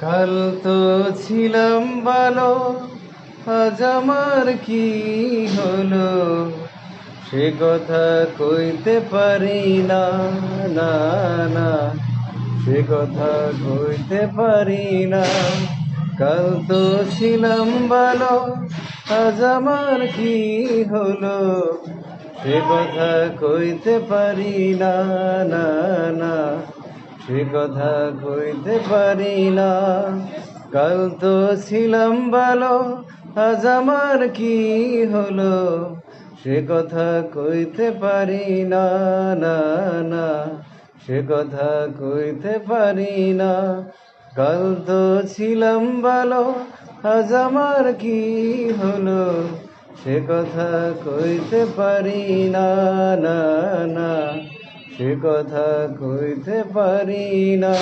কাল তো ছিলাম ভালো, আজ আমার কি হলো সে কথা কইতে পারি না। না না, সে কথা কইতে পারি না। কাল তো ছিলাম ভালো, আজ আমার কি হলো সে কথা কইতে পারি না। না না, সে কথা কইতে পারি না। কাল তো ছিলাম ভালো, আজ আমার কি হলো সে কথা কইতে পারি না। না না, সে কথা কইতে পারি না। কাল তো ছিলাম ভালো, আজ আমার কি হলো সে কথা কইতে পারি না। না না, সে কথা কইতে পারি না।